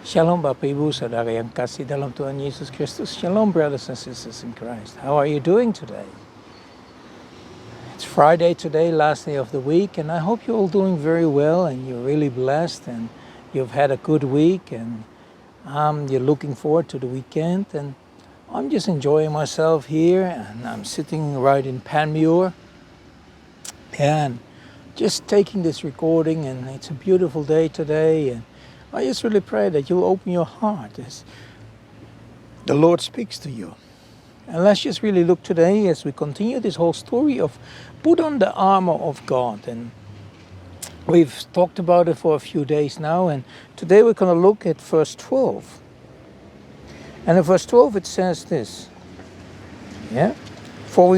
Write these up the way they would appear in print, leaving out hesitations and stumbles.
Shalom Bapak Ibu Saudara yang kasih dalam Tuhan Yesus Kristus. Shalom brothers and sisters in Christ. How are you doing today? It's Friday today, last day of the week, and I hope you're all doing very well and you're really blessed and you've had a good week and you're looking forward to the weekend. And I'm just enjoying myself here, and I'm sitting right in Panmure and just taking this recording, and it's a beautiful day today, and I just really pray that you'll open your heart as the Lord speaks to you. And let's just really look today as we continue this whole story of put on the armor of God. And we've talked about it for a few days now, and today we're going to look at verse 12. And in verse 12 it says this, For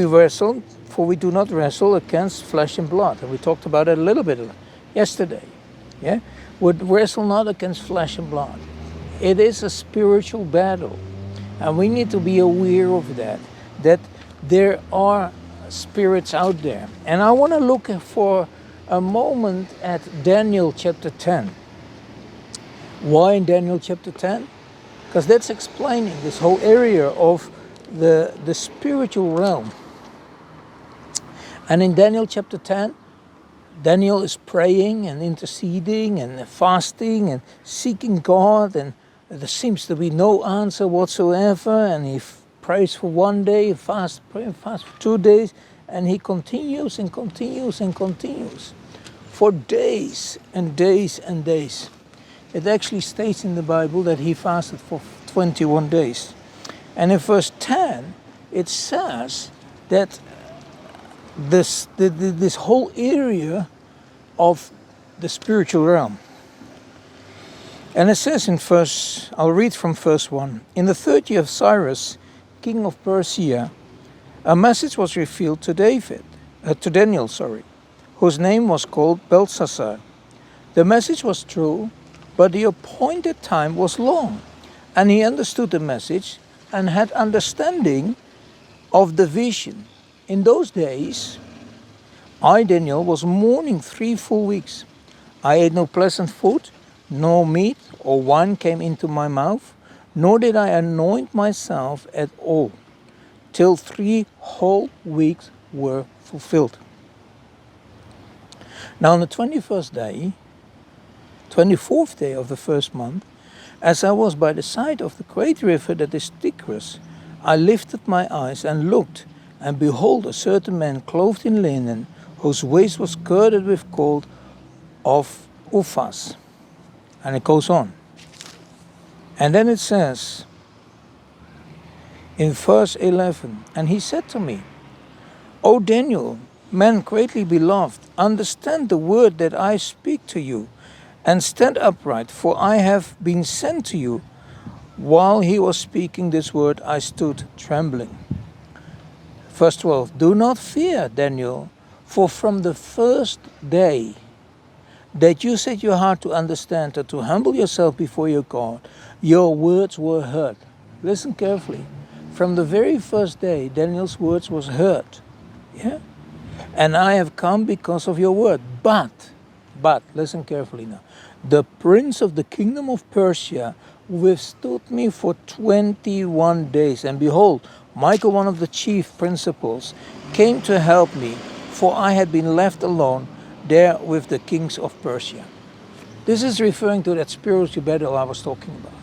we do not wrestle against flesh and blood. And we talked about it a little bit yesterday. We wrestle not against flesh and blood. It is a spiritual battle. And we need to be aware of that there are spirits out there. And I want to look for a moment at Daniel chapter 10. Why in Daniel chapter 10? Because that's explaining this whole area of the spiritual realm. And in Daniel chapter 10, Daniel is praying and interceding and fasting and seeking God, and there seems to be no answer whatsoever, and he prays for one day, fasts for 2 days, and he continues and continues and continues for days and days and days. It actually states in the Bible that he fasted for 21 days. And in verse 10, it says that this whole area of the spiritual realm. And it says I'll read from verse 1. In the 3rd year of Cyrus, king of Persia, a message was revealed to Daniel, whose name was called Belshazzar. The message was true, but the appointed time was long, and he understood the message and had understanding of the vision. In those days, I, Daniel, was mourning 3 full weeks. I ate no pleasant food, no meat or wine came into my mouth, nor did I anoint myself at all, till 3 whole weeks were fulfilled. Now on the 24th day of the first month, as I was by the side of the great river that is Tigris, I lifted my eyes and looked, and behold, a certain man clothed in linen, whose waist was girded with gold of Uphaz. And it goes on. And then it says in verse 11, and he said to me, O Daniel, man greatly beloved, understand the word that I speak to you, and stand upright, for I have been sent to you. While he was speaking this word, I stood trembling. Verse 12, do not fear, Daniel, for from the first day that you set your heart to understand and to humble yourself before your God, your words were heard. Listen carefully. From the very first day, Daniel's words was heard. And I have come because of your word. But, listen carefully now. The prince of the kingdom of Persia withstood me for 21 days. And behold, Michael, one of the chief principals, came to help me, for I had been left alone there with the kings of Persia. This is referring to that spiritual battle I was talking about.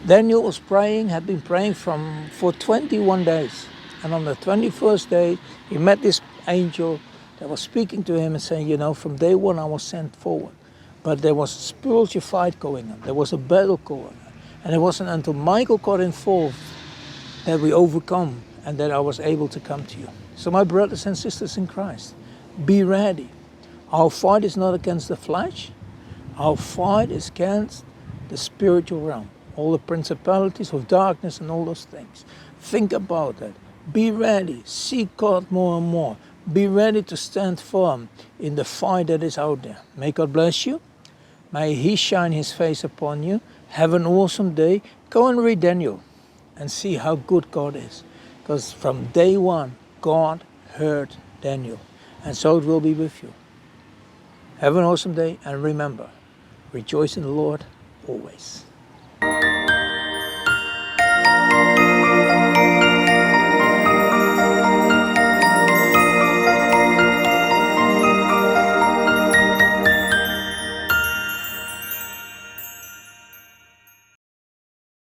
Daniel was praying, had been praying for 21 days. And on the 21st day, he met this angel that was speaking to him and saying, from day one I was sent forward. But there was a spiritual fight going on. There was a battle going on. And it wasn't until Michael got involved that we overcome and that I was able to come to you. So my brothers and sisters in Christ, be ready. Our fight is not against the flesh. Our fight is against the spiritual realm. All the principalities of darkness and all those things. Think about that. Be ready. Seek God more and more. Be ready to stand firm in the fight that is out there. May God bless you. May He shine His face upon you. Have an awesome day. Go and read Daniel and see how good God is. Because from day one, God heard Daniel. And so it will be with you. Have an awesome day, and remember, rejoice in the Lord always.